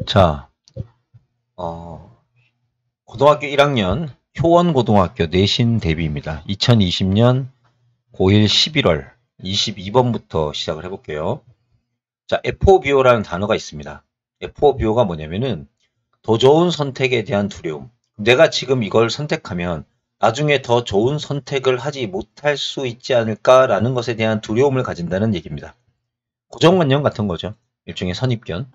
자, 고등학교 1학년 효원고등학교 내신 대비입니다. 2020년 고1 11월 22번부터 시작을 해볼게요. 자, FOBO라는 단어가 있습니다. FOBO가 뭐냐면은 더 좋은 선택에 대한 두려움. 내가 지금 이걸 선택하면 나중에 더 좋은 선택을 하지 못할 수 있지 않을까라는 것에 대한 두려움을 가진다는 얘기입니다. 고정관념 같은 거죠. 일종의 선입견.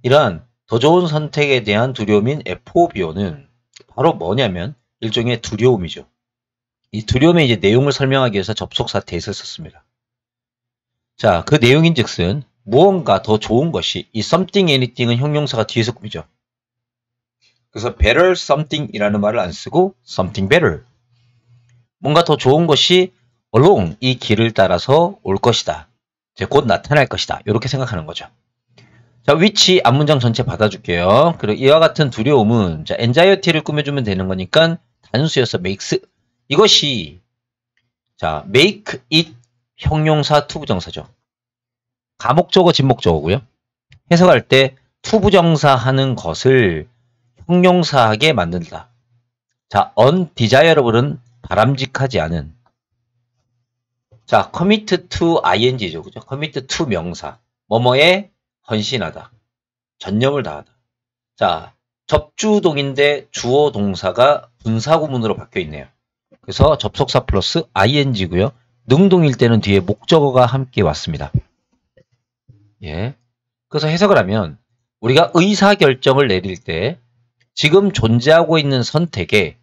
이러한 더 좋은 선택에 대한 두려움인 FOBO는 바로 뭐냐면 일종의 두려움이죠. 이 두려움의 이제 내용을 설명하기 위해서 접속사 that을 썼습니다. 자, 그 내용인 즉슨 무언가 더 좋은 것이 이 something anything은 형용사가 뒤에서 꾸미죠. 그래서 better something 이라는 말을 안 쓰고 something better. 뭔가 더 좋은 것이 along 이 길을 따라서 올 것이다. 이제 곧 나타날 것이다. 이렇게 생각하는 거죠. 자, which 앞문장 전체 받아줄게요. 그리고 이와 같은 두려움은 자, anxiety를 꾸며주면 되는 거니까 단수여서 makes 이것이 자, make it 형용사 투부정사죠. 가목적어 진목적어고요. 해석할 때 투부정사 하는 것을 형용사하게 만든다. 자, undesirable은 바람직하지 않은. 자, commit to ing죠. 그죠? commit to 명사. 뭐뭐에 헌신하다. 전념을 다하다. 자, 접주동인데 주어 동사가 분사구문으로 바뀌어 있네요. 그래서 접속사 플러스 ing고요. 능동일 때는 뒤에 목적어가 함께 왔습니다. 예. 그래서 해석을 하면 우리가 의사결정을 내릴 때 지금 존재하고 있는 선택에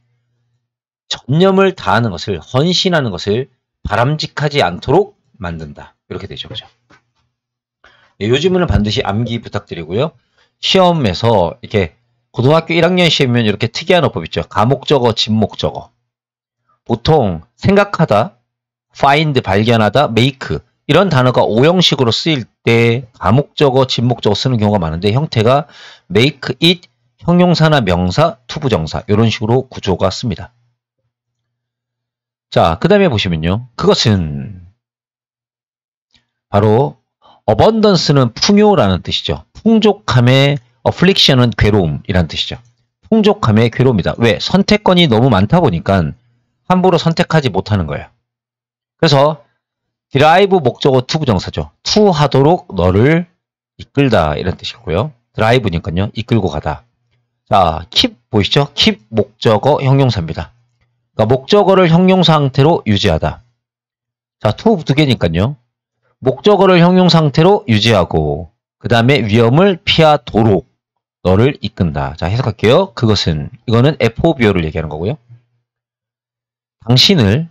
전념을 다하는 것을, 헌신하는 것을 바람직하지 않도록 만든다. 이렇게 되죠. 그죠? 예, 요 지문은 반드시 암기 부탁드리고요. 시험에서 이렇게 고등학교 1학년 시험이면 이렇게 특이한 어법 있죠. 가목적어, 진목적어. 보통 생각하다, find 발견하다, make 이런 단어가 오형식으로 쓰일 때 가목적어, 진목적어 쓰는 경우가 많은데 형태가 make it 형용사나 명사, 투부정사 이런 식으로 구조가 씁니다. 자, 그 다음에 보시면요. 그것은 바로 abundance는 풍요라는 뜻이죠. 풍족함의 affliction은 괴로움이라는 뜻이죠. 풍족함의 괴로움이다. 왜? 선택권이 너무 많다 보니까 함부로 선택하지 못하는 거예요. 그래서 drive 목적어 투부정사죠. to 하도록 너를 이끌다 이런 뜻이고요. drive니까요. 이끌고 가다. 자, keep 보이시죠? keep 목적어 형용사입니다. 그러니까 목적어를 형용사 상태로 유지하다. 자, to 두 개니까요. 목적어를 형용사 상태로 유지하고 그 다음에 위험을 피하도록 너를 이끈다. 자, 해석할게요. 그것은 이거는 FOBO를 얘기하는 거고요. 당신을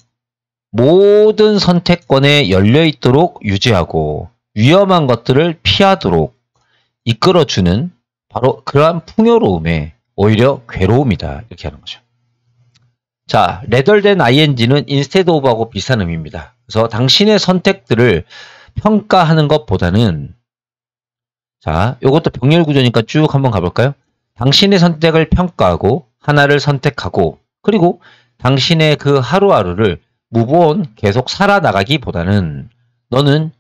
모든 선택권에 열려있도록 유지하고 위험한 것들을 피하도록 이끌어주는 바로 그러한 풍요로움에 오히려 괴로움이다. 이렇게 하는 거죠. 자, rather than ing는 instead of하고 비슷한 의미입니다. 그래서 당신의 선택들을 평가하는 것보다는 자, 요것도 병렬 구조니까 쭉 한번 가볼까요? 당신의 선택을 평가하고 하나를 선택하고 그리고 당신의 그 하루하루를 move on 계속 살아나가기보다는 너는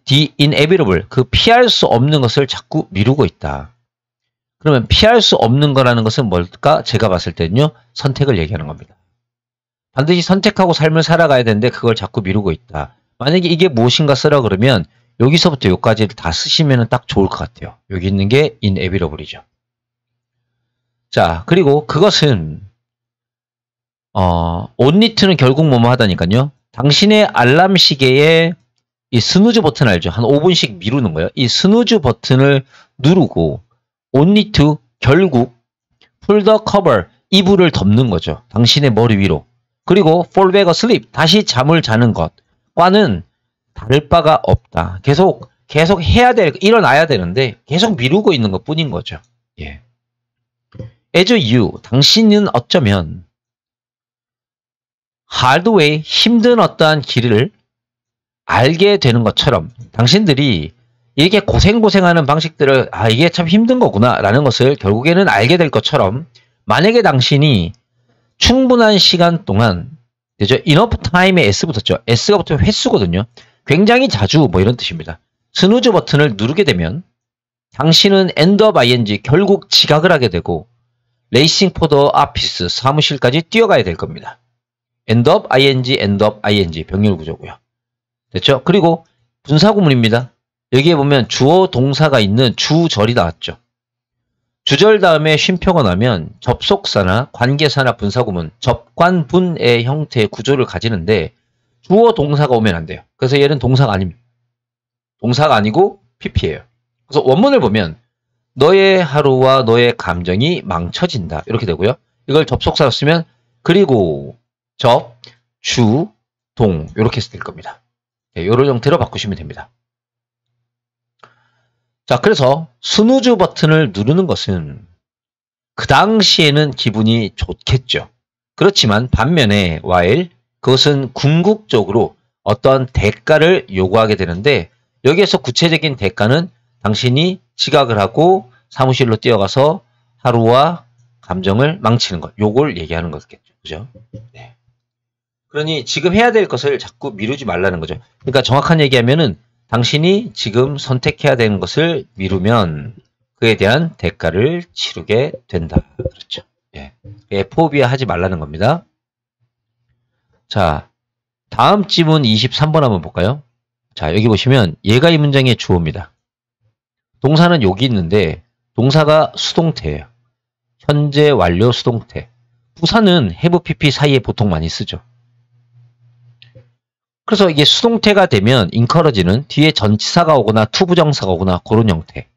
the inevitable 그 피할 수 없는 것을 자꾸 미루고 있다. 그러면 피할 수 없는 거라는 것은 뭘까? 제가 봤을 때는요. 선택을 얘기하는 겁니다. 반드시 선택하고 삶을 살아가야 되는데 그걸 자꾸 미루고 있다. 만약에 이게 무엇인가 쓰라 그러면 여기서부터 여기까지를 다 쓰시면 딱 좋을 것 같아요. 여기 있는 게 inevitable이죠. 자, 그리고 그것은 only는 결국 뭐뭐 하다니까요. 당신의 알람 시계에 이 스누즈 버튼 알죠? 한 5분씩 미루는 거예요. 이 스누즈 버튼을 누르고 only to 결국 pull the cover 이불을 덮는 거죠. 당신의 머리 위로. 그리고 fall back asleep 다시 잠을 자는 것과는 다를 바가 없다. 계속 해야 될 일어나야 되는데 계속 미루고 있는 것 뿐인 거죠. 예. as you 당신은 어쩌면 hard way 힘든 어떠한 길을 알게 되는 것처럼 당신들이 이렇게 고생하는 방식들을 이게 참 힘든 거구나 라는 것을 결국에는 알게 될 것처럼 만약에 당신이 충분한 시간 동안 되죠? enough time에 s 붙었죠. s가 붙으면 횟수거든요. 굉장히 자주 뭐 이런 뜻입니다. 스누즈 버튼을 누르게 되면 당신은 end of ing, 결국 지각을 하게 되고 racing for the office, 사무실까지 뛰어가야 될 겁니다. end of ing, 병렬 구조고요. 됐죠? 그리고 분사구문입니다. 여기에 보면 주어 동사가 있는 주절이 나왔죠. 주절 다음에 쉼표가 나면 접속사나 관계사나 분사구문, 접관분의 형태의 구조를 가지는데 주어 동사가 오면 안 돼요. 그래서 얘는 동사가 아닙니다. 동사가 아니고 PP예요. 그래서 원문을 보면 너의 하루와 너의 감정이 망쳐진다. 이렇게 되고요. 이걸 접속사로 쓰면 그리고 접, 주, 동 이렇게 쓸 겁니다. 이런 형태로 바꾸시면 됩니다. 자, 그래서 스누즈 버튼을 누르는 것은 그 당시에는 기분이 좋겠죠. 그렇지만 반면에 while 그것은 궁극적으로 어떤 대가를 요구하게 되는데 여기에서 구체적인 대가는 당신이 지각을 하고 사무실로 뛰어가서 하루와 감정을 망치는 것. 요걸 얘기하는 거겠죠. 그죠? 네. 그러니 지금 해야 될 것을 자꾸 미루지 말라는 거죠. 그러니까 정확한 얘기하면은 당신이 지금 선택해야 되는 것을 미루면 그에 대한 대가를 치르게 된다. 그렇죠. 예. 포비아 하지 말라는 겁니다. 자, 다음 지문 23번 한번 볼까요? 자, 여기 보시면 얘가 이 문장의 주어입니다. 동사는 여기 있는데 동사가 수동태예요. 현재 완료 수동태. 부사는 have pp 사이에 보통 많이 쓰죠. 그래서 이게 수동태가 되면 encourage는 뒤에 전치사가 오거나 투부정사가 오거나 그런 형태.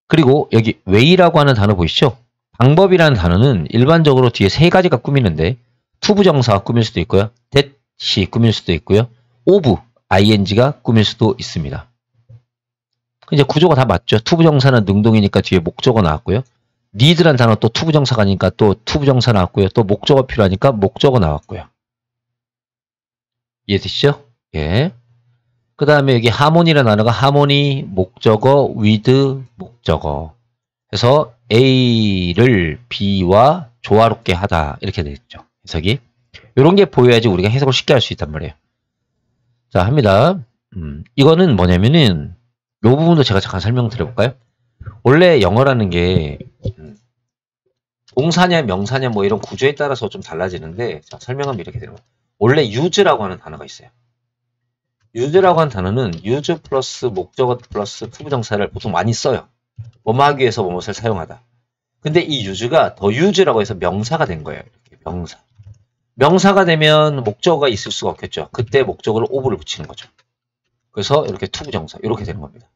그리고 여기 way라고 하는 단어 보이시죠? 방법이라는 단어는 일반적으로 뒤에 세 가지가 꾸미는데 투부정사가 꾸밀 수도 있고요. that이 꾸밀 수도 있고요. of, ing가 꾸밀 수도 있습니다. 이제 구조가 다 맞죠. 투부정사는 능동이니까 뒤에 목적어 나왔고요. need란 단어 또 투부정사가 아니니까 또 투부정사 나왔고요. 또 목적어 필요하니까 목적어 나왔고요. 이해되시죠? 예. 그 다음에 여기 harmony라는 단어가 harmony, 목적어, with, 목적어. 그래서 A를 B와 조화롭게 하다. 이렇게 되겠죠. 해석이. 이런 게 보여야지 우리가 해석을 쉽게 할 수 있단 말이에요. 자, 합니다. 이거는 뭐냐면은 이 부분도 제가 잠깐 설명드려볼까요? 원래 영어라는 게 동사냐 명사냐 뭐 이런 구조에 따라서 좀 달라지는데 자, 설명하면 이렇게 되는 거예요. 원래 use라고 하는 단어가 있어요. use라고 하는 단어는 use 플러스 목적어 플러스 투부정사를 보통 많이 써요. 뭐뭐 하기 위해서 뭐뭇을 사용하다. 근데 이 use가 더 use라고 해서 명사가 된 거예요. 이렇게 명사. 명사가 되면 목적어가 있을 수가 없겠죠. 그때 목적어를 of를 붙이는 거죠. 그래서 이렇게 투부정사 이렇게 되는 겁니다.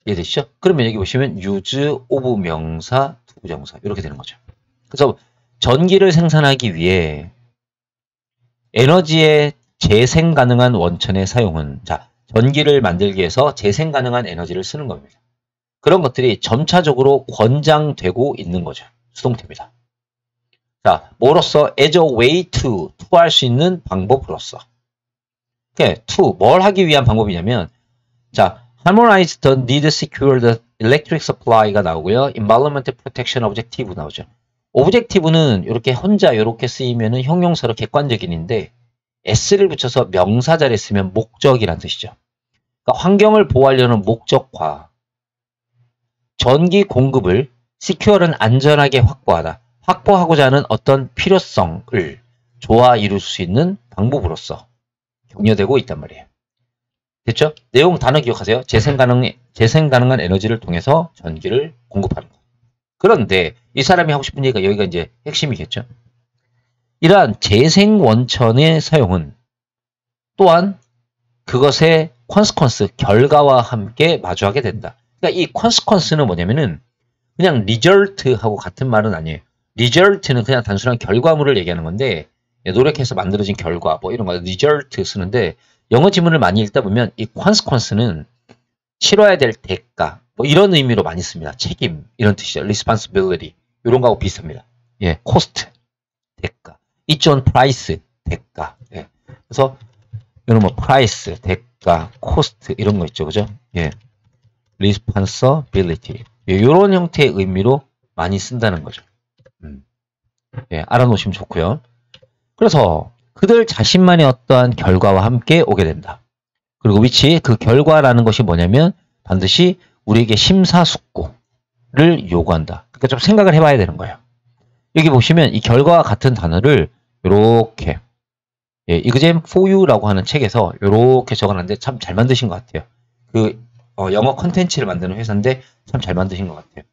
이해되시죠? 그러면 여기 보시면 use of 명사 투부정사 이렇게 되는 거죠. 그래서 전기를 생산하기 위해 에너지의 재생 가능한 원천의 사용은 자 전기를 만들기 위해서 재생 가능한 에너지를 쓰는 겁니다. 그런 것들이 점차적으로 권장되고 있는 거죠. 수동태입니다. 자, 뭐로써 as a way to 할 수 있는 방법으로서. to 뭘 하기 위한 방법이냐면 자 harmonize the need secure the electric supply가 나오고요. environment protection objective 나오죠. objective는 이렇게 혼자 이렇게 쓰이면은 형용사로 객관적인인데 s를 붙여서 명사 자리에 쓰면 목적이란 뜻이죠. 그러니까 환경을 보호하려는 목적과 전기 공급을 secure는 안전하게 확보하다. 확보하고자 하는 어떤 필요성을 조화 이룰 수 있는 방법으로서 격려되고 있단 말이에요. 됐죠? 내용 단어 기억하세요. 재생 가능한 에너지를 통해서 전기를 공급하는 거. 그런데 이 사람이 하고 싶은 얘기가 여기가 이제 핵심이겠죠. 이러한 재생 원천의 사용은 또한 그것의 consequence, 결과와 함께 마주하게 된다. 그러니까 이 consequence는 뭐냐면은 그냥 result하고 같은 말은 아니에요. result는 그냥 단순한 결과물을 얘기하는 건데 노력해서 만들어진 결과 뭐 이런 거 result 쓰는데 영어 지문을 많이 읽다 보면 이 consequence는 치러야 될 대가 뭐 이런 의미로 많이 씁니다. 책임 이런 뜻이죠. responsibility 이런 거하고 비슷합니다. 예, cost 대가. It's on price 대가. 예. 그래서 이런 뭐 price 대가, cost 이런 거 있죠, 그죠? 예, responsibility 이런 형태의 의미로 많이 쓴다는 거죠. 예, 알아놓으시면 좋고요. 그래서 그들 자신만의 어떠한 결과와 함께 오게 된다. 그리고 which 그 결과라는 것이 뭐냐면 반드시 우리에게 심사숙고를 요구한다. 그러니까 좀 생각을 해봐야 되는 거예요. 여기 보시면 이 결과와 같은 단어를 이렇게 exam for you라고 하는 책에서 이렇게 적어놨는데 참 잘 만드신 것 같아요. 그 영어 컨텐츠를 만드는 회사인데 참 잘 만드신 것 같아요.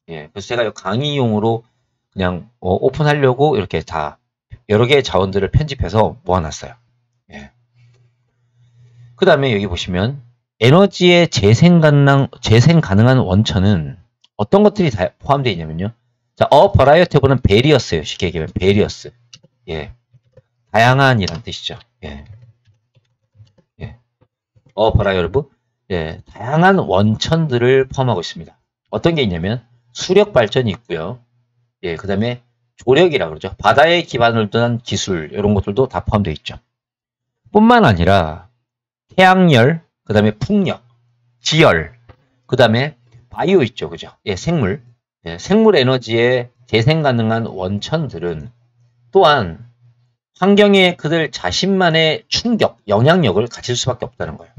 그래서 제가 강의용으로 그냥 오픈하려고 이렇게 다 여러 개의 자원들을 편집해서 모아놨어요. 그 다음에 여기 보시면 에너지의 재생 가능한 원천은 어떤 것들이 다 포함되어 있냐면요. 자, variety of는 various예요. 쉽게 얘기하면 various. 다양한이란 뜻이죠. variety of 다양한 원천들을 포함하고 있습니다. 어떤 게 있냐면 수력 발전이 있고요. 그 다음에 조력이라고 그러죠. 바다에 기반을 둔 기술 이런 것들도 다 포함되어 있죠. 뿐만 아니라 태양열, 그 다음에 풍력, 지열, 그 다음에 바이오 있죠. 그죠? 생물. 생물 에너지의 재생 가능한 원천들은 또한 환경에 그들 자신만의 충격, 영향력을 가질 수밖에 없다는 거예요.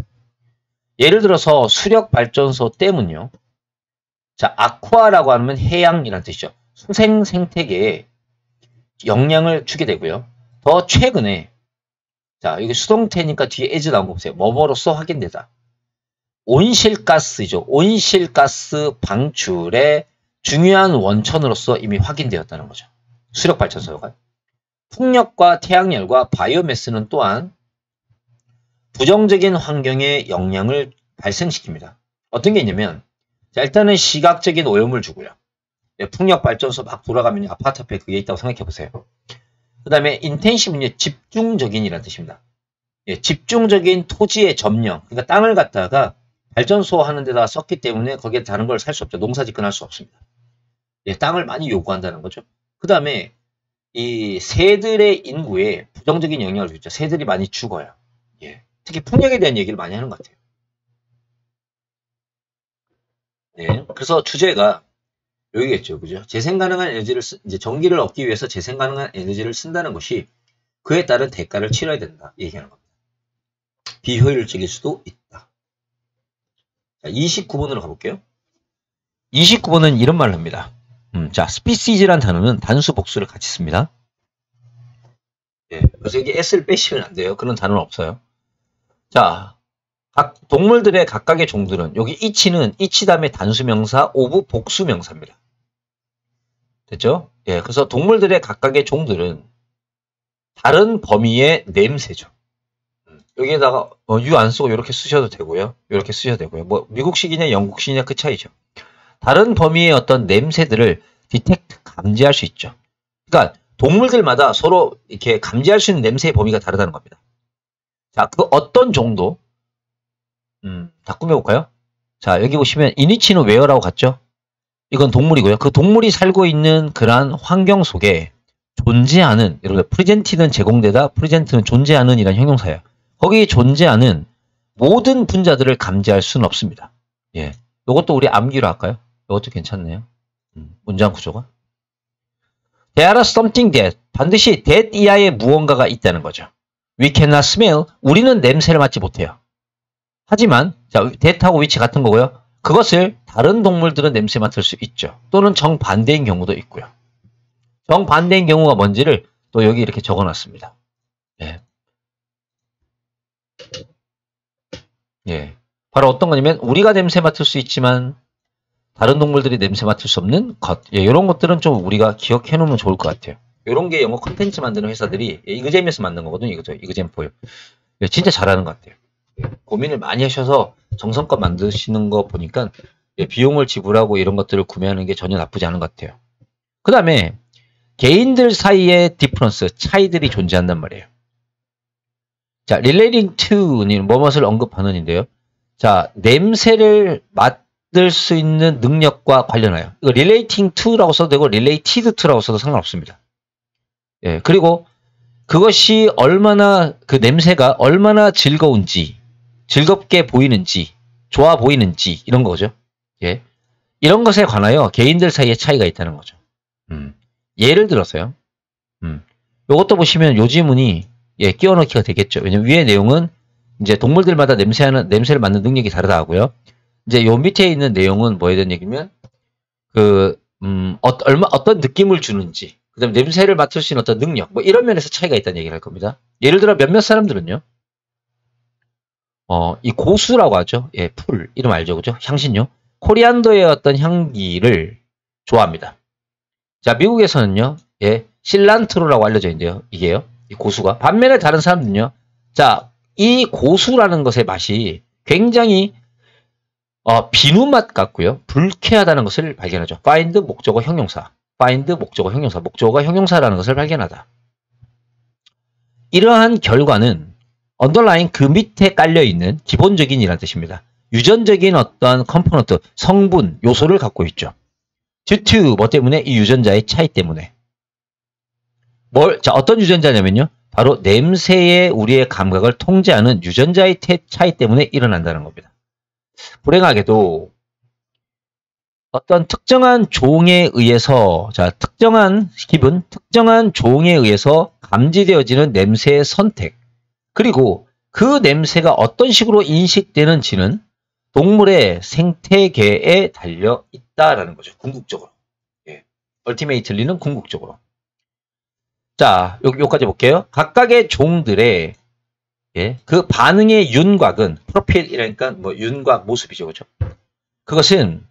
예를 들어서 수력 발전소 댐은요. 자, 아쿠아라고 하면 해양이라는 뜻이죠. 수생 생태계에 영향을 주게 되고요. 더 최근에 자, 여기 수동태니까 뒤에 as 나온 거 보세요. 뭐뭐로써 확인되다. 온실가스이죠. 온실가스 방출의 중요한 원천으로서 이미 확인되었다는 거죠. 수력발전소가. 풍력과 태양열과 바이오매스는 또한 부정적인 환경에 영향을 발생시킵니다. 어떤 게 있냐면 자, 일단은 시각적인 오염을 주고요. 풍력발전소 막 돌아가면 아파트 앞에 그게 있다고 생각해 보세요. 그 다음에 인텐시브는 집중적인이라는 뜻입니다. 집중적인 토지의 점령, 그러니까 땅을 갖다가 발전소 하는 데다 썼기 때문에 거기에 다른 걸 살 수 없죠. 농사짓거나 할 수 없습니다. 땅을 많이 요구한다는 거죠. 그 다음에 이 새들의 인구에 부정적인 영향을 주죠. 새들이 많이 죽어요. 특히 풍력에 대한 얘기를 많이 하는 것 같아요. 그래서 주제가 여기겠죠. 그죠? 재생 가능한 에너지를 이제 전기를 얻기 위해서 재생 가능한 에너지를 쓴다는 것이 그에 따른 대가를 치러야 된다. 얘기하는 겁니다. 비효율적일 수도 있다. 자, 29번으로 가볼게요. 29번은 이런 말을 합니다. 자, 스피시즈란 단어는 단수 복수를 같이 씁니다. 그래서 여기 s를 빼시면 안 돼요. 그런 단어는 없어요. 자, 각 동물들의 각각의 종들은 여기 이치는 이치 다음에 단수명사, 오브 복수명사입니다. 됐죠? 그래서 동물들의 각각의 종들은 다른 범위의 냄새죠. 여기에다가 유 안 쓰고 이렇게 쓰셔도 되고요. 이렇게 쓰셔도 되고요. 뭐 미국식이냐 영국식이냐 그 차이죠. 다른 범위의 어떤 냄새들을 디텍트, 감지할 수 있죠. 그러니까 동물들마다 서로 이렇게 감지할 수 있는 냄새의 범위가 다르다는 겁니다. 자, 그 어떤 정도 다 꾸며볼까요? 자, 여기 보시면 이니치는 웨어라고 갔죠? 이건 동물이고요. 그 동물이 살고 있는 그러한 환경 속에 존재하는, 여러분 프레젠티는 제공되다, 프레젠트는 존재하는 이란 형용사예요. 거기에 존재하는 모든 분자들을 감지할 수는 없습니다. 이것도 우리 암기로 할까요? 이것도 괜찮네요. 문장 구조가. There are something that, 반드시 that 이하의 무언가가 있다는 거죠. We cannot smell, 우리는 냄새를 맡지 못해요. 하지만 자, that하고 which 같은 거고요. 그것을 다른 동물들은 냄새 맡을 수 있죠. 또는 정반대인 경우도 있고요. 정반대인 경우가 뭔지를 또 여기 이렇게 적어놨습니다. 바로 어떤 거냐면 우리가 냄새 맡을 수 있지만 다른 동물들이 냄새 맡을 수 없는 것. 이런 것들은 좀 우리가 기억해 놓으면 좋을 것 같아요. 이런 게 영어 컨텐츠 만드는 회사들이 이그잼에서 만든 거거든요. 이거죠. 이그잼4요. 진짜 잘하는 것 같아요. 고민을 많이 하셔서 정성껏 만드시는 거 보니까 비용을 지불하고 이런 것들을 구매하는 게 전혀 나쁘지 않은 것 같아요. 그 다음에 개인들 사이의 디퍼런스, 차이들이 존재한단 말이에요. 자, relating to는 뭐뭇을 언급하는인데요. 자, 냄새를 맡을 수 있는 능력과 관련하여. 이거 relating to라고 써도 되고 related to라고 써도 상관없습니다. 그리고 그것이 얼마나, 그 냄새가 얼마나 즐거운지, 즐겁게 보이는지, 좋아 보이는지, 이런 거죠. 이런 것에 관하여 개인들 사이에 차이가 있다는 거죠. 예를 들어서요. 요것도 보시면 요 지문이 끼워 넣기가 되겠죠. 왜냐면 위의 내용은 이제 동물들마다 냄새를 맡는 능력이 다르다 하고요. 이제 요 밑에 있는 내용은 뭐에 대한 얘기면, 어떤 느낌을 주는지, 그 다음에 냄새를 맡을 수 있는 어떤 능력, 뭐 이런 면에서 차이가 있다는 얘기를 할 겁니다. 예를 들어 몇몇 사람들은요, 이 고수라고 하죠. 예, 풀. 이름 알죠? 그죠? 향신료. 코리안더의 어떤 향기를 좋아합니다. 자, 미국에서는요, 예, 실란트로라고 알려져 있는데요. 이게요. 이 고수가. 반면에 다른 사람들은요, 자, 이 고수라는 것의 맛이 굉장히, 비누 맛 같고요. 불쾌하다는 것을 발견하죠. find 목적어 형용사. find 목적어 형용사. 목적어가 형용사라는 것을 발견하다. 이러한 결과는 언더라인 그 밑에 깔려있는 기본적인이라는 뜻입니다. 유전적인 어떠한 컴포넌트, 성분, 요소를 갖고 있죠. due to 뭐 때문에? 이 유전자의 차이 때문에. 자, 어떤 유전자냐면요. 바로 냄새에 우리의 감각을 통제하는 유전자의 차이 때문에 일어난다는 겁니다. 불행하게도 어떤 특정한 종에 의해서, 자, 특정한 기분, 특정한 종에 의해서 감지되어지는 냄새의 선택, 그리고 그 냄새가 어떤 식으로 인식되는지는 동물의 생태계에 달려 있다라는 거죠. 궁극적으로. 예. 얼티메이틀리는 궁극적으로. 자, 여기까지 볼게요. 각각의 종들의, 예, 그 반응의 윤곽은, 프로필이라니까 뭐 윤곽 모습이죠. 그죠? 그것은,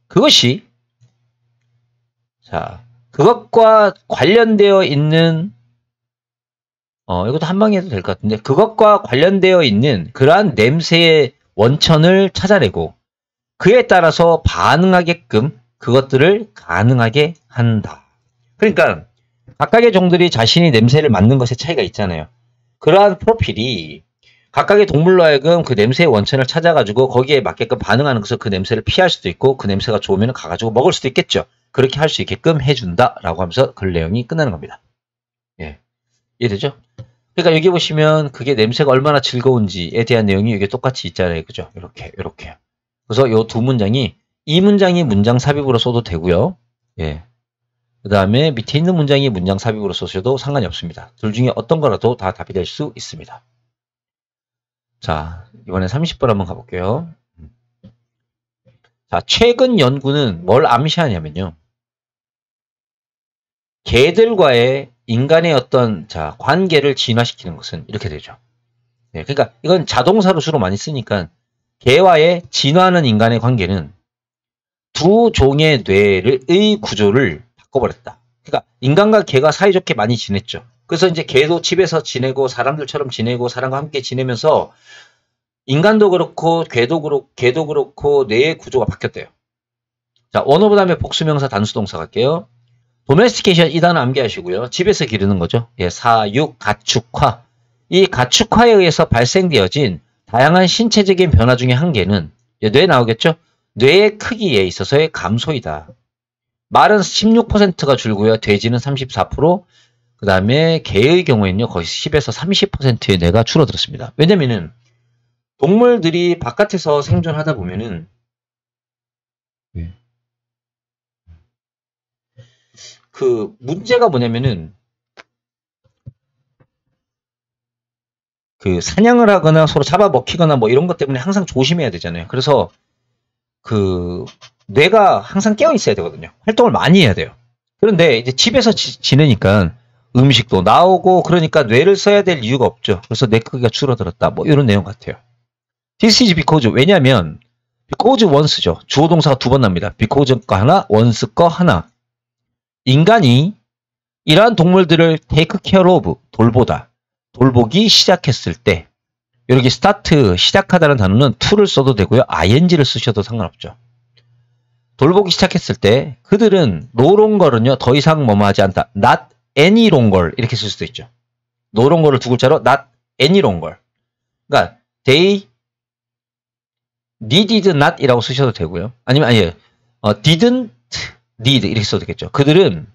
그것이, 자, 그것과 관련되어 있는, 이것도 한 방에 해도 될 것 같은데, 그것과 관련되어 있는 그러한 냄새의 원천을 찾아내고, 그에 따라서 반응하게끔 그것들을 가능하게 한다. 그러니까, 각각의 종들이 자신이 냄새를 맡는 것에 차이가 있잖아요. 그러한 프로필이 각각의 동물로 하여금 그 냄새의 원천을 찾아가지고 거기에 맞게끔 반응하는 것을 그 냄새를 피할 수도 있고, 그 냄새가 좋으면 가가지고 먹을 수도 있겠죠. 그렇게 할 수 있게끔 해준다라고 하면서 글 내용이 끝나는 겁니다. 예. 이해되죠? 그러니까 여기 보시면 그게 냄새가 얼마나 즐거운지에 대한 내용이 여기 똑같이 있잖아요. 그죠? 이렇게. 그래서 요 두 문장이, 이 문장이 문장 삽입으로 써도 되고요. 예. 그 다음에 밑에 있는 문장이 문장 삽입으로 써셔도 상관이 없습니다. 둘 중에 어떤 거라도 다 답이 될 수 있습니다. 자, 이번에 30번 한번 가볼게요. 자, 최근 연구는 뭘 암시하냐면요. 개들과의 인간의 어떤, 자, 관계를 진화시키는 것은 이렇게 되죠. 네, 그러니까 이건 자동사로 주로 많이 쓰니까 개와의 진화하는 인간의 관계는 두 종의 뇌의 구조를 바꿔버렸다. 그러니까 인간과 개가 사이좋게 많이 지냈죠. 그래서 이제 개도 집에서 지내고 사람들처럼 지내고 사람과 함께 지내면서 인간도 그렇고 개도 그렇고 뇌의 구조가 바뀌었대요. 자, 원어브 다음에 복수명사 단수동사 갈게요. 도메스티케이션 이 단어 암기하시고요. 집에서 기르는 거죠. 예, 사육, 가축화. 이 가축화에 의해서 발생되어진 다양한 신체적인 변화 중에 한 개는 뇌 나오겠죠? 뇌의 크기에 있어서의 감소이다. 말은 16%가 줄고요. 돼지는 34%. 그 다음에 개의 경우에는요. 거의 10에서 30%의 뇌가 줄어들었습니다. 왜냐면은 동물들이 바깥에서 생존하다 보면은 그 문제가 뭐냐면은 그 사냥을 하거나 서로 잡아먹히거나 뭐 이런 것 때문에 항상 조심해야 되잖아요. 그래서 그 뇌가 항상 깨어 있어야 되거든요. 활동을 많이 해야 돼요. 그런데 이제 집에서 지내니까 음식도 나오고 그러니까 뇌를 써야 될 이유가 없죠. 그래서 뇌 크기가 줄어들었다. 뭐 이런 내용 같아요. This is because. 왜냐하면 because once죠. 주어 동사가 두 번 납니다. because 거 하나, once 거 하나. 인간이 이러한 동물들을 take care of, 돌보기 시작했을 때, 여기 start, 시작하다는 단어는 to를 써도 되고요. ing를 쓰셔도 상관없죠. 돌보기 시작했을 때 그들은 no longer은요. 더 이상 뭐뭐 하지 않다. not any longer 이렇게 쓸 수도 있죠. no longer를 두 글자로 not any longer. 그러니까 they needed not 이라고 쓰셔도 되고요. 아니면 didn't need 이렇게 써도 되겠죠. 그들은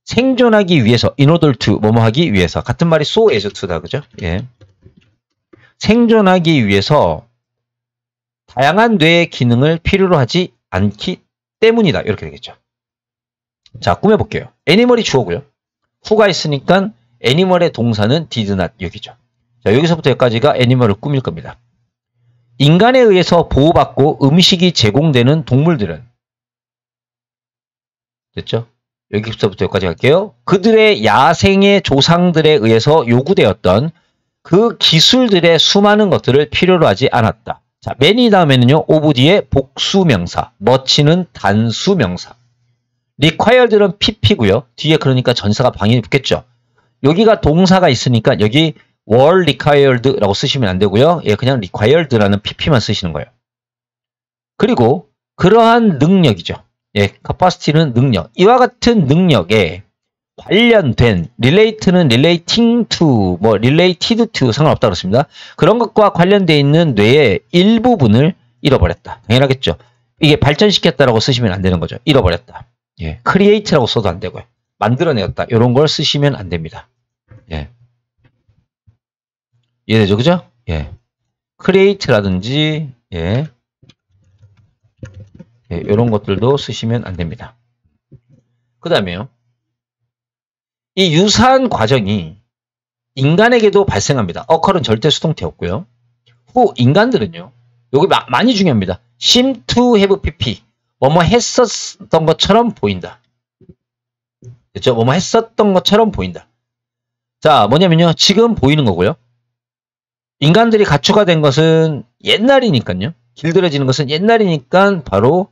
생존하기 위해서 in order to 뭐뭐 하기 위해서 같은 말이 so as to다. 그죠? 예. 생존하기 위해서 다양한 뇌의 기능을 필요로 하지 않기 때문이다. 이렇게 되겠죠. 자, 꾸며볼게요. 애니멀이 주어고요. who가 있으니까 애니멀의 동사는 did not 여기죠. 자, 여기서부터 여기까지가 애니멀을 꾸밀 겁니다. 인간에 의해서 보호받고 음식이 제공되는 동물들은 됐죠? 여기서부터 여기까지 갈게요. 그들의 야생의 조상들에 의해서 요구되었던 그 기술들의 수많은 것들을 필요로 하지 않았다. 자, many 다음에는요, of 뒤에 복수명사, much는 단수명사, required는 pp고요. 뒤에 그러니까 전사가 방해에 붙겠죠. 여기가 동사가 있으니까 여기 were required라고 쓰시면 안 되고요. 예, 그냥 required라는 pp만 쓰시는 거예요. 그리고 그러한 능력이죠. 예, capacity는 능력. 이와 같은 능력에 관련된 relate는 relating to, 뭐 related to 상관없다 그렇습니다. 그런 것과 관련되어 있는 뇌의 일부분을 잃어버렸다. 당연하겠죠. 이게 발전시켰다라고 쓰시면 안 되는 거죠. 잃어버렸다. 예, create라고 써도 안 되고요. 만들어내었다. 이런 걸 쓰시면 안 됩니다. 예. 이해되죠? 그죠? 예. create라든지, 예. 예, 이런 것들도 쓰시면 안 됩니다. 그 다음에요. 이 유사한 과정이 인간에게도 발생합니다. occur은 절대 수동태였고요. 후 인간들은요. 여기 많이 중요합니다. seem to have pp. 뭐뭐 했었던 것처럼 보인다. 됐죠? 뭐뭐 했었던 것처럼 보인다. 자, 뭐냐면요. 지금 보이는 거고요. 인간들이 가축화 된 것은 옛날이니까요. 길들여지는 것은 옛날이니까 바로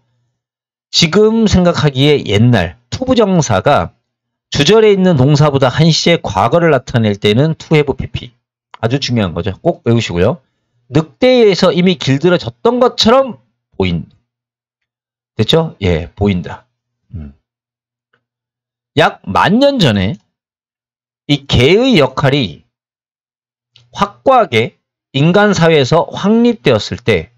지금 생각하기에 옛날 투부정사가 주절에 있는 동사보다 한 시제 과거를 나타낼 때는 to have pp. 아주 중요한 거죠. 꼭 외우시고요. 늑대에 의해서 이미 길들여졌던 것처럼 보인. 됐죠? 예, 보인다. 약 10,000년 전에 이 개의 역할이 확고하게 인간 사회에서 확립되었을 때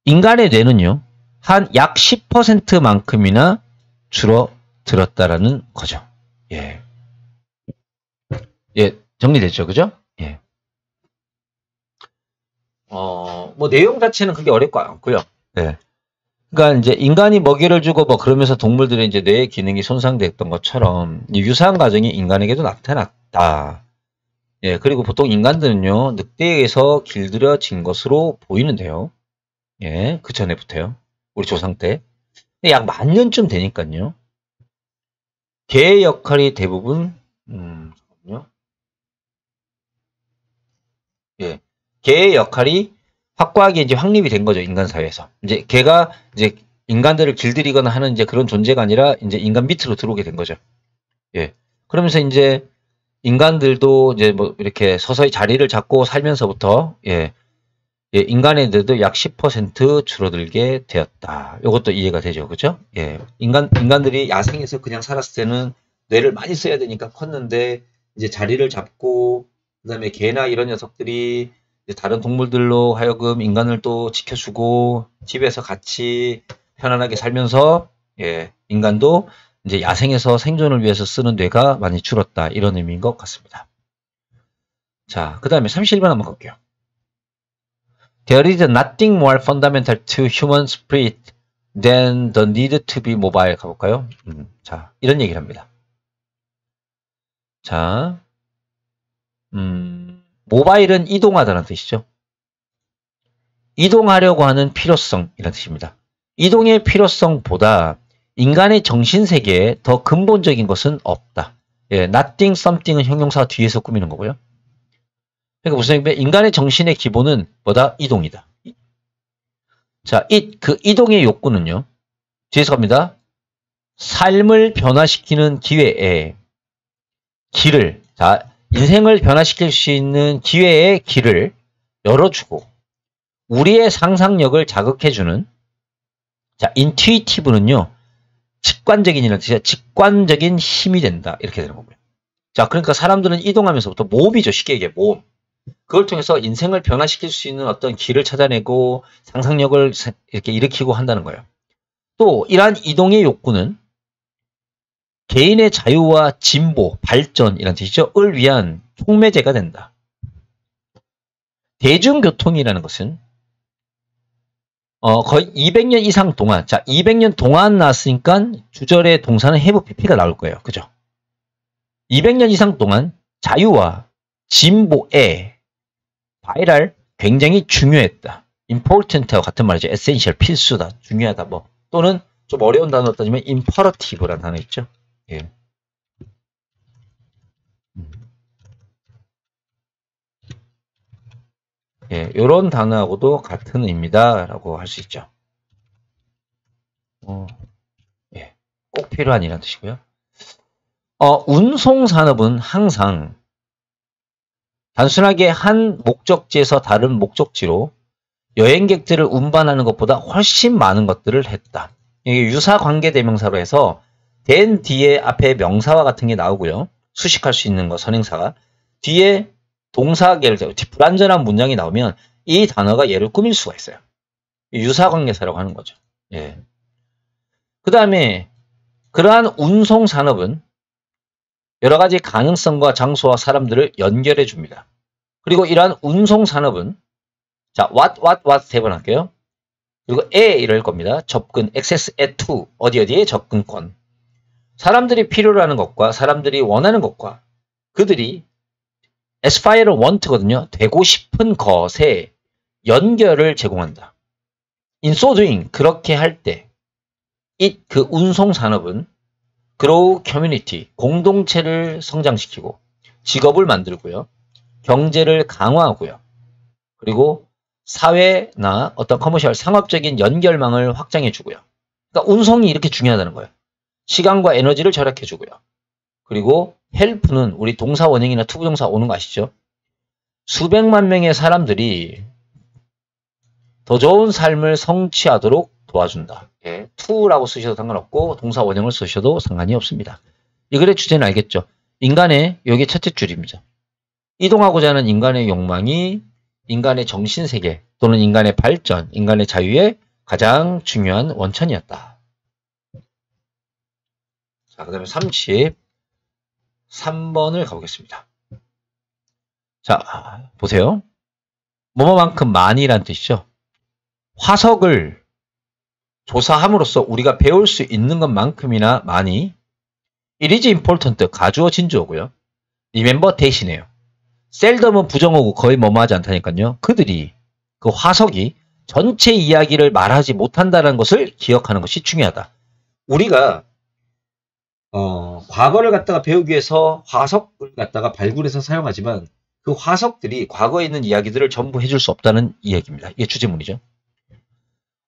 인간의 뇌는요. 한 약 10%만큼이나 줄어들었다라는 거죠. 예. 예, 정리됐죠? 그죠? 예. 뭐 내용 자체는 그게 어렵고 않고요. 예. 그러니까 이제 인간이 먹이를 주고 뭐 그러면서 동물들의 이제 뇌의 기능이 손상됐던 것처럼 유사한 과정이 인간에게도 나타났다. 예, 그리고 보통 인간들은요, 늑대에 의해서 길들여진 것으로 보이는데요. 예, 그 전에부터요. 우리 조상 때. 약 10,000년쯤 되니까요. 개의 역할이 대부분, 잠깐만요. 예, 개의 역할이 확고하게 이제 확립이 된 거죠, 인간 사회에서. 이제 개가 이제 인간들을 길들이거나 하는 이제 그런 존재가 아니라 이제 인간 밑으로 들어오게 된 거죠. 예. 그러면서 이제 인간들도 이제 뭐 이렇게 서서히 자리를 잡고 살면서부터, 예, 예, 인간의 뇌도 약 10% 줄어들게 되었다. 이것도 이해가 되죠. 그죠? 예. 인간들이 야생에서 그냥 살았을 때는 뇌를 많이 써야 되니까 컸는데, 이제 자리를 잡고, 그 다음에 개나 이런 녀석들이 다른 동물들로 하여금 인간을 또 지켜주고, 집에서 같이 편안하게 살면서, 예, 인간도 이제 야생에서 생존을 위해서 쓰는 뇌가 많이 줄었다. 이런 의미인 것 같습니다. 자, 그 다음에 31번 한번 갈게요. There is nothing more fundamental to human spirit than the need to be mobile. 가볼까요? 자, 이런 얘기를 합니다. 자, 모바일은 이동하다는 뜻이죠. 이동하려고 하는 필요성이라는 뜻입니다. 이동의 필요성보다 인간의 정신세계에 더 근본적인 것은 없다. 예, nothing, something은 형용사 뒤에서 꾸미는 거고요. 그러니까 무슨 얘기냐면 인간의 정신의 기본은 뭐다? 이동이다. 자, 그 이동의 욕구는요. 뒤에서 갑니다. 삶을 변화시키는 기회에 길을, 자, 인생을 변화시킬 수 있는 기회의 길을 열어주고 우리의 상상력을 자극해주는, 자, intuitive는요. 직관적인이라는 뜻이야. 직관적인 힘이 된다. 이렇게 되는 거고요. 자, 그러니까 사람들은 이동하면서부터 모험이죠. 쉽게 얘기해 모험. 그걸 통해서 인생을 변화시킬 수 있는 어떤 길을 찾아내고 상상력을 이렇게 일으키고 한다는 거예요. 또 이러한 이동의 욕구는 개인의 자유와 진보, 발전이라는 뜻이죠. 을 위한 촉매제가 된다. 대중교통이라는 것은 거의 200년 이상 동안, 자, 200년 동안 나왔으니까 주절의 동사는 have pp가 나올 거예요. 그죠? 200년 이상 동안 자유와 진보에 바이랄 굉장히 중요했다. important하고 같은 말이죠. essential, 필수다, 중요하다, 뭐. 또는 좀 어려운 단어 따지면 imperative라는 단어 있죠. 예. 예, 요런 단어하고도 같은 의미다라고 할 수 있죠. 예, 꼭 필요한이라는 뜻이고요. 운송산업은 항상 단순하게 한 목적지에서 다른 목적지로 여행객들을 운반하는 것보다 훨씬 많은 것들을 했다. 이게 유사관계대명사로 해서 된 뒤에 앞에 명사와 같은 게 나오고요. 수식할 수 있는 거, 선행사가. 뒤에 동사계를 불완전한 문장이 나오면 이 단어가 얘를 꾸밀 수가 있어요. 유사관계사라고 하는 거죠. 예. 그 다음에 그러한 운송산업은 여러 가지 가능성과 장소와 사람들을 연결해 줍니다. 그리고 이러한 운송산업은 자, what 세 번 할게요. 그리고 에 이럴 겁니다. 접근, access at to, 어디에 접근권. 사람들이 필요로 하는 것과 사람들이 원하는 것과 그들이 aspire want거든요. 되고 싶은 것에 연결을 제공한다. in so doing, 그렇게 할 때, 그 운송산업은 grow community, 공동체를 성장시키고 직업을 만들고요. 경제를 강화하고요. 그리고 사회나 어떤 커머셜, 상업적인 연결망을 확장해주고요. 그러니까 운송이 이렇게 중요하다는 거예요. 시간과 에너지를 절약해주고요. 그리고 헬프는 우리 동사 원형이나 투부정사 오는 거 아시죠? 수백만 명의 사람들이 더 좋은 삶을 성취하도록 도와준다. 예, to라고 쓰셔도 상관없고 동사 원형을 쓰셔도 상관이 없습니다. 이 글의 주제는 알겠죠? 인간의, 여기 첫째 줄입니다. 이동하고자 하는 인간의 욕망이 인간의 정신세계 또는 인간의 발전, 인간의 자유의 가장 중요한 원천이었다. 자, 그 다음에 33번을 가보겠습니다. 자, 보세요. 뭐뭐만큼 많이란 뜻이죠. 화석을 조사함으로써 우리가 배울 수 있는 것만큼이나 많이 it is important, 가주어 진주어고요. remember 대신에요. 셀덤은 부정어고 거의 뭐뭐하지 않다니까요. 그들이 그 화석이 전체 이야기를 말하지 못한다는 것을 기억하는 것이 중요하다. 우리가 과거를 갖다가 배우기 위해서 화석을 갖다가 발굴해서 사용하지만 그 화석들이 과거에 있는 이야기들을 전부 해줄 수 없다는 이야기입니다. 이게 주제문이죠.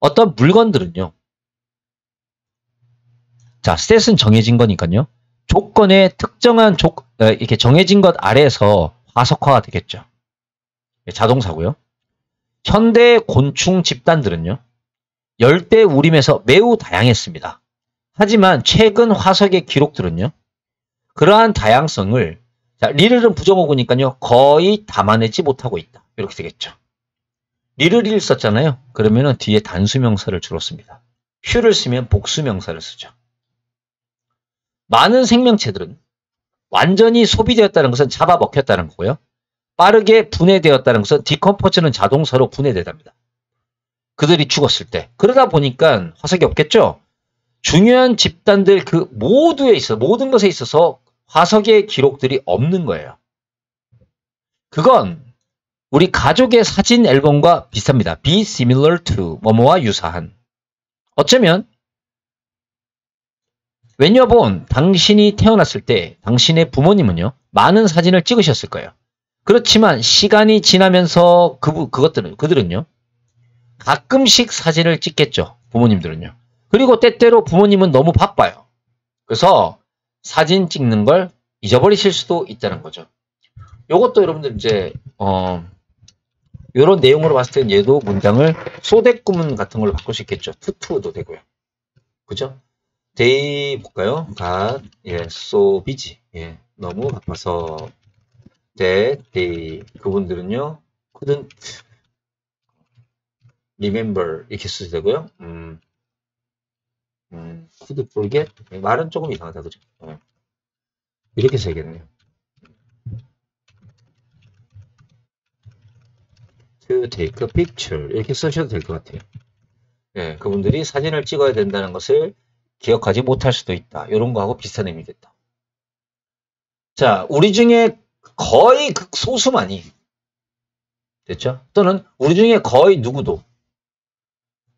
어떤 물건들은요. 자, stat은 정해진 거니까요. 조건에 특정한 이렇게 정해진 것 아래에서 화석화가 되겠죠. 자동사고요. 현대 곤충 집단들은요. 열대 우림에서 매우 다양했습니다. 하지만 최근 화석의 기록들은요. 그러한 다양성을 자, 리를은 부정어구니까요. 거의 담아내지 못하고 있다. 이렇게 되겠죠. 리를 썼잖아요. 그러면은 뒤에 단수명사를 주로 씁니다. 퓨를 쓰면 복수명사를 쓰죠. 많은 생명체들은 완전히 소비되었다는 것은 잡아먹혔다는 거고요. 빠르게 분해되었다는 것은 디컴포즈는 자동사로 분해되답니다. 그들이 죽었을 때. 그러다 보니까 화석이 없겠죠? 중요한 집단들 그 모든 것에 있어서 화석의 기록들이 없는 거예요. 그건 우리 가족의 사진 앨범과 비슷합니다. be similar to, 뭐뭐와 유사한. 어쩌면 when you're born, 당신이 태어났을 때 당신의 부모님은요. 많은 사진을 찍으셨을 거예요. 그렇지만 시간이 지나면서 그들은요. 가끔씩 사진을 찍겠죠. 부모님들은요. 그리고 때때로 부모님은 너무 바빠요. 그래서 사진 찍는 걸 잊어버리실 수도 있다는 거죠. 요것도 여러분들 이제 요런 내용으로 봤을 때는 얘도 문장을 소대구문 같은 걸로 바꿀 수 있겠죠. 투투도 되고요. 그죠? they 볼까요? got, 예, so busy. 예, 너무 바빠서 that they, 그분들은요. couldn't remember 이렇게 쓰셔도 되고요. could forget. 말은 조금 이상하다. 그죠? 이렇게 써야겠네요. to take a picture 이렇게 쓰셔도 될 것 같아요. 예, 그분들이 사진을 찍어야 된다는 것을 기억하지 못할 수도 있다. 이런 거하고 비슷한 의미겠다. 자, 우리 중에 거의 극소수만이 됐죠? 또는 우리 중에 거의 누구도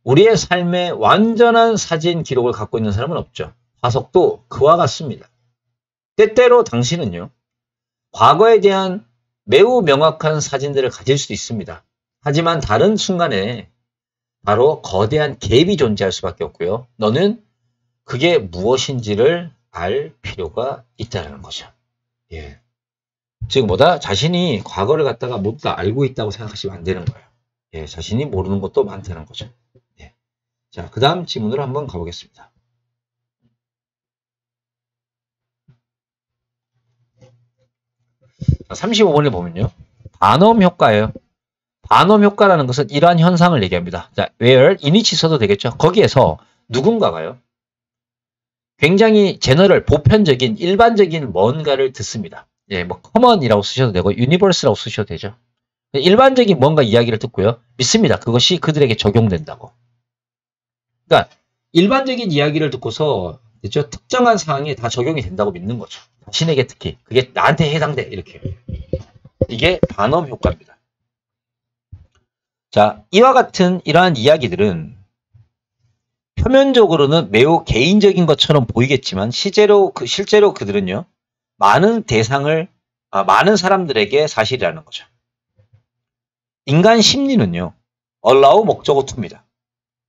우리의 삶의 완전한 사진 기록을 갖고 있는 사람은 없죠. 화석도 그와 같습니다. 때때로 당신은요, 과거에 대한 매우 명확한 사진들을 가질 수도 있습니다. 하지만 다른 순간에 바로 거대한 갭이 존재할 수밖에 없고요. 너는 그게 무엇인지를 알 필요가 있다는 거죠. 예. 즉 뭐다? 자신이 과거를 갖다가 모두 다 알고 있다고 생각하시면 안 되는 거예요. 예, 자신이 모르는 것도 많다는 거죠. 예. 자, 그 다음 지문으로 한번 가보겠습니다. 자, 35번에 보면요. 반음 효과예요. 반음 효과라는 것은 이러한 현상을 얘기합니다. 자, where, in이치 써도 되겠죠. 거기에서 누군가가요. 굉장히 제너럴, 보편적인, 일반적인 뭔가를 듣습니다. 예, 뭐 common이라고 쓰셔도 되고 universe라고 쓰셔도 되죠. 일반적인 뭔가 이야기를 듣고요. 믿습니다. 그것이 그들에게 적용된다고. 그러니까 일반적인 이야기를 듣고서 그렇죠? 특정한 상황에 다 적용이 된다고 믿는 거죠. 자신에게 특히. 그게 나한테 해당돼. 이렇게. 이게 반음 효과입니다. 자, 이와 같은 이러한 이야기들은 표면적으로는 매우 개인적인 것처럼 보이겠지만 실제로 그들은요. 많은 사람들에게 사실이라는 거죠. 인간 심리는요. allow 목적어 to입니다.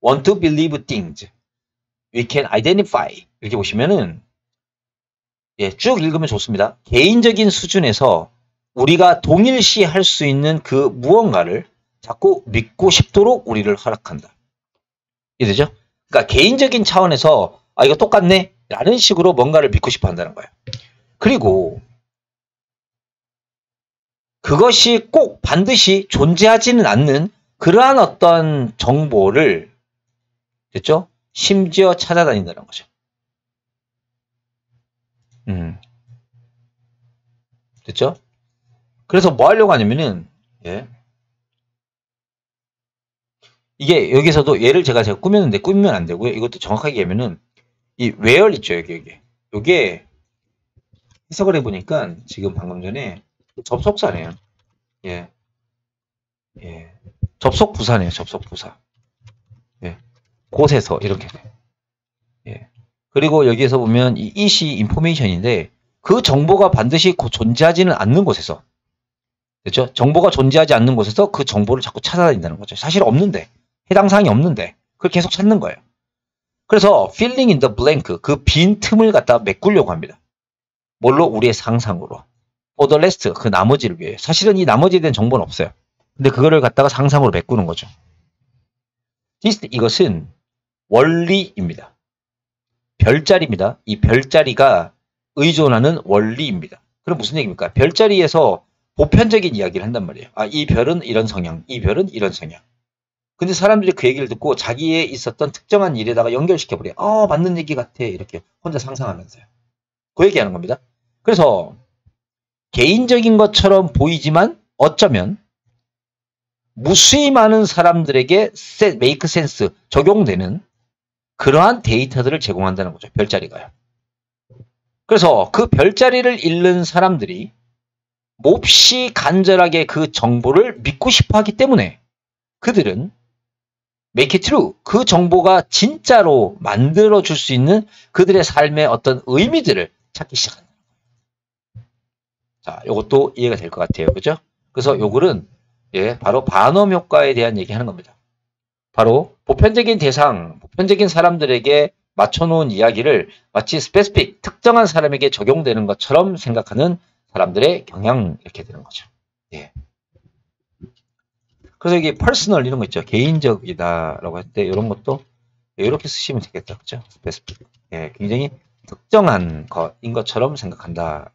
want to believe things we can identify 이렇게 보시면은 예, 쭉 읽으면 좋습니다. 개인적인 수준에서 우리가 동일시할 수 있는 그 무언가를 자꾸 믿고 싶도록 우리를 허락한다. 이해되죠? 그러니까 개인적인 차원에서 아 이거 똑같네 라는 식으로 뭔가를 믿고 싶어 한다는 거예요. 그리고 그것이 꼭 반드시 존재하지는 않는 그러한 어떤 정보를 됐죠? 심지어 찾아다닌다는 거죠. 됐죠? 그래서 뭐 하려고 하냐면은 예. 이게 여기서도 얘를 제가 꾸몄는데 꾸미면 안 되고요. 이것도 정확하게 얘기하면은 이 where 있죠. 요게 해석을 해보니까 지금 방금 전에 접속사네요. 예. 예. 접속부사네요. 접속부사. 예. 곳에서 이렇게 돼. 예. 그리고 여기에서 보면 이 it이 information인데 그 정보가 반드시 존재하지는 않는 곳에서 그렇죠? 정보가 존재하지 않는 곳에서 그 정보를 자꾸 찾아다닌다는 거죠. 사실 없는데 해당 사항이 없는데 그걸 계속 찾는 거예요. 그래서 filling in the blank 그 빈 틈을 갖다 메꾸려고 합니다. 뭘로? 우리의 상상으로. for the rest 그 나머지를 위해. 사실은 이 나머지에 대한 정보는 없어요. 근데 그거를 갖다가 상상으로 메꾸는 거죠. 이것은 원리입니다. 별자리입니다. 이 별자리가 의존하는 원리입니다. 그럼 무슨 얘기입니까? 별자리에서 보편적인 이야기를 한단 말이에요. 아, 이 별은 이런 성향, 이 별은 이런 성향. 근데 사람들이 그 얘기를 듣고 자기의 있었던 특정한 일에다가 연결시켜버려요. 맞는 얘기 같아. 이렇게 혼자 상상하면서요. 그 얘기하는 겁니다. 그래서 개인적인 것처럼 보이지만 어쩌면 무수히 많은 사람들에게 make sense, 적용되는 그러한 데이터들을 제공한다는 거죠. 별자리가요. 그래서 그 별자리를 읽는 사람들이 몹시 간절하게 그 정보를 믿고 싶어 하기 때문에 그들은 make it true, 그 정보가 진짜로 만들어줄 수 있는 그들의 삶의 어떤 의미들을 찾기 시작한다. 자, 요것도 이해가 될 것 같아요. 그죠? 그래서 요글은 예, 바로 반음 효과에 대한 얘기하는 겁니다. 바로 보편적인 대상, 보편적인 사람들에게 맞춰놓은 이야기를 마치 스페시픽, 특정한 사람에게 적용되는 것처럼 생각하는 사람들의 경향 이렇게 되는 거죠. 예. 그래서 이게 퍼스널 이런 거 있죠. 개인적이다라고 할 때 이런 것도 이렇게 쓰시면 되겠다. 그죠? 스페시픽. 예, 굉장히 특정한 것인 것처럼 생각한다.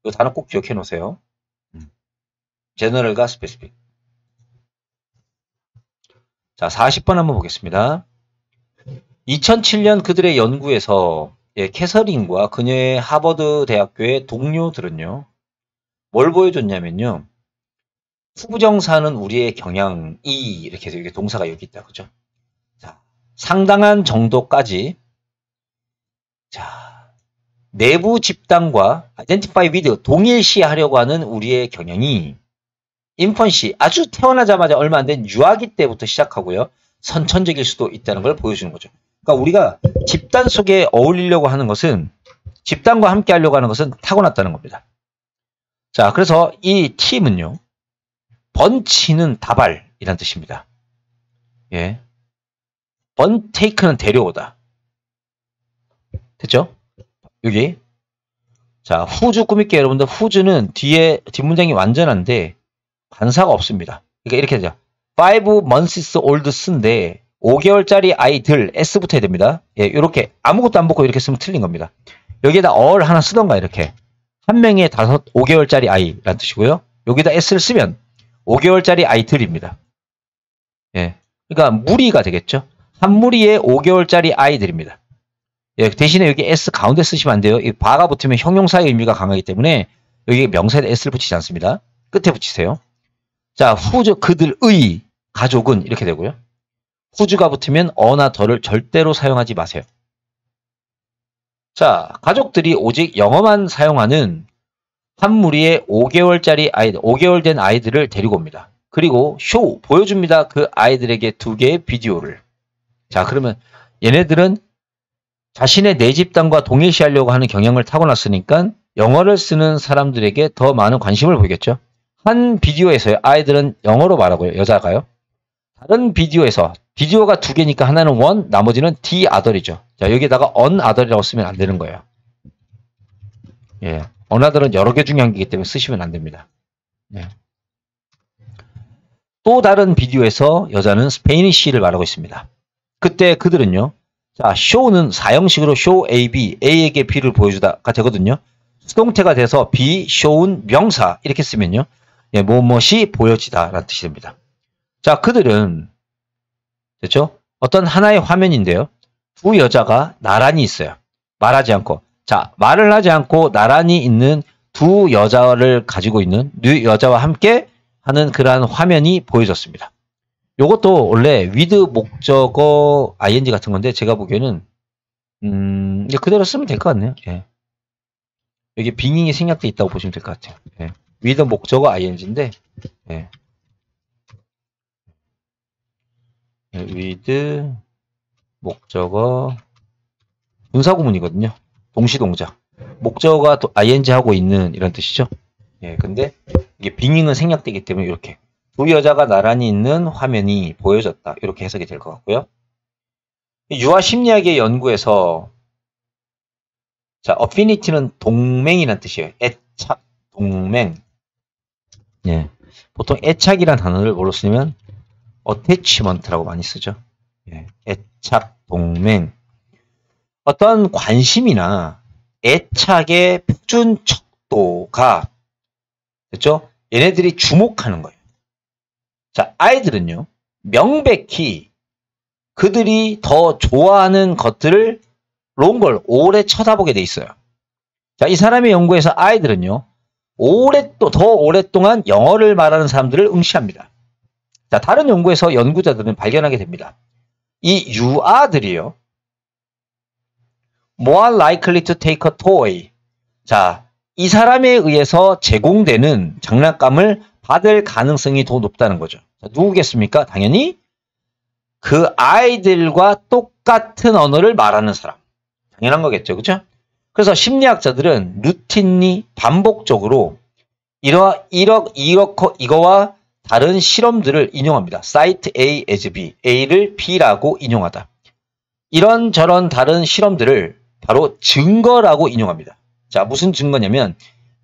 이 단어 꼭 기억해 놓으세요. 제너럴과 스페시픽. 자, 40번 한번 보겠습니다. 2007년 그들의 연구에서 예, 캐서린과 그녀의 하버드 대학교의 동료들은요. 뭘 보여줬냐면요. 후부정사는 우리의 경향이 이렇게 해서 여기 동사가 여기 있다. 그죠? 자, 상당한 정도까지 자, 내부 집단과 identify with 동일시하려고 하는 우리의 경향이 인펀시 아주 태어나자마자 얼마 안 된 유아기 때부터 시작하고요. 선천적일 수도 있다는 걸 보여주는 거죠. 그러니까 우리가 집단 속에 어울리려고 하는 것은, 집단과 함께 하려고 하는 것은 타고났다는 겁니다. 자, 그래서 이 팀은요, 번치는 다발이란 뜻입니다. 예. 번테이크는 데려오다. 됐죠? 여기. 자, 후즈 꾸밀게요, 여러분들. 후즈는 뒤에, 뒷문장이 완전한데, 관사가 없습니다. 그러니까 이렇게 되죠. 5 months olds인데, 5개월짜리 아이들, S 붙어야 됩니다. 예, 이렇게 아무것도 안 붙고 이렇게 쓰면 틀린 겁니다. 여기에다 all 하나 쓰던가, 이렇게. 한 명에 5개월짜리 아이란 뜻이고요. 여기다 S를 쓰면 5개월짜리 아이들입니다. 예. 그러니까 무리가 되겠죠. 한 무리에 5개월짜리 아이들입니다. 예, 대신에 여기 S 가운데 쓰시면 안 돼요. 이 바가 붙으면 형용사의 의미가 강하기 때문에 여기 명사에 S를 붙이지 않습니다. 끝에 붙이세요. 자, 후즈, 그들의 가족은 이렇게 되고요. 후즈가 붙으면 어나 더를 절대로 사용하지 마세요. 자, 가족들이 오직 영어만 사용하는 한 무리의 5개월짜리 아이들, 5개월 된 아이들을 데리고 옵니다. 그리고 쇼, 보여줍니다. 그 아이들에게 2개의 비디오를. 자, 그러면 얘네들은 자신의 내 집단과 동일시하려고 하는 경향을 타고났으니까 영어를 쓰는 사람들에게 더 많은 관심을 보이겠죠. 한 비디오에서요, 아이들은 영어로 말하고요, 여자가요. 다른 비디오에서, 비디오가 2개니까 하나는 one, 나머지는 the other이죠. 자, 여기다가 on other이라고 쓰면 안 되는 거예요. 예. on other은 여러 개 중에 한 개이기 때문에 쓰시면 안 됩니다. 예. 또 다른 비디오에서 여자는 스페니쉬를 말하고 있습니다. 그때 그들은요, 자, show는 사형식으로 show A, B, A에게 B를 보여주다가 되거든요. 수동태가 돼서 be, show는 명사, 이렇게 쓰면요. 예, 무엇이 보여지다 라는 뜻이 됩니다. 자, 그들은, 됐죠? 어떤 하나의 화면인데요. 두 여자가 나란히 있어요. 말하지 않고. 자, 말을 하지 않고 나란히 있는 두 여자를 가지고 있는, 두 여자와 함께 하는 그러한 화면이 보여졌습니다. 요것도 원래 with 목적어 ing 같은 건데 제가 보기에는 이제 그대로 쓰면 될 것 같네요. 예. 여기 빙잉이 생략돼 있다고 보시면 될 것 같아요. 예. with 목적어 ing인데 예. 예, with 목적어 분사구문이거든요. 동시동작. 목적어가 ing 하고 있는 이런 뜻이죠. 예, 근데 이게 빙잉은 생략되기 때문에 이렇게 두 여자가 나란히 있는 화면이 보여졌다. 이렇게 해석이 될 것 같고요. 유아 심리학의 연구에서 자, affinity는 동맹이라는 뜻이에요. 애착, 동맹. 예. 보통 애착이라는 단어를 뭘로 쓰냐면 attachment라고 많이 쓰죠. 예. 애착, 동맹. 어떤 관심이나 애착의 표준 척도가 됐죠? 얘네들이 주목하는 거예요. 자, 아이들은요, 명백히 그들이 더 좋아하는 것들을 롱걸, 오래 쳐다보게 돼 있어요. 자, 이 사람의 연구에서 아이들은요, 더 오랫동안 영어를 말하는 사람들을 응시합니다. 자, 다른 연구에서 연구자들은 발견하게 됩니다. 이 유아들이요, more likely to take a toy. 자, 이 사람에 의해서 제공되는 장난감을 받을 가능성이 더 높다는 거죠. 자, 누구겠습니까? 당연히 그 아이들과 똑같은 언어를 말하는 사람. 당연한 거겠죠. 그죠? 그래서 심리학자들은 루틴리 반복적으로 이거와 다른 실험들을 인용합니다. cite A as B, A를 B라고 인용하다. 이런저런 다른 실험들을 바로 증거라고 인용합니다. 자, 무슨 증거냐면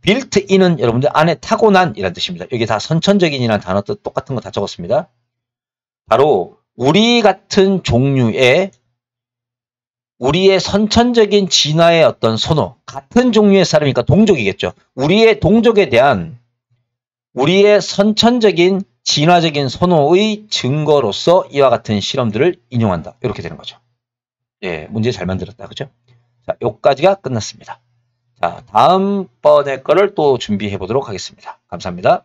built-in은 여러분들 안에 타고난 이란 뜻입니다. 여기 다 선천적인이라는 단어 뜻 똑같은 거 다 적었습니다. 바로 우리 같은 종류의 우리의 선천적인 진화의 어떤 선호, 같은 종류의 사람이니까 동족이겠죠. 우리의 동족에 대한 우리의 선천적인 진화적인 선호의 증거로서 이와 같은 실험들을 인용한다. 이렇게 되는 거죠. 예, 문제 잘 만들었다. 그죠? 자, 여기까지가 끝났습니다. 자, 다음번에 거를 또 준비해 보도록 하겠습니다. 감사합니다.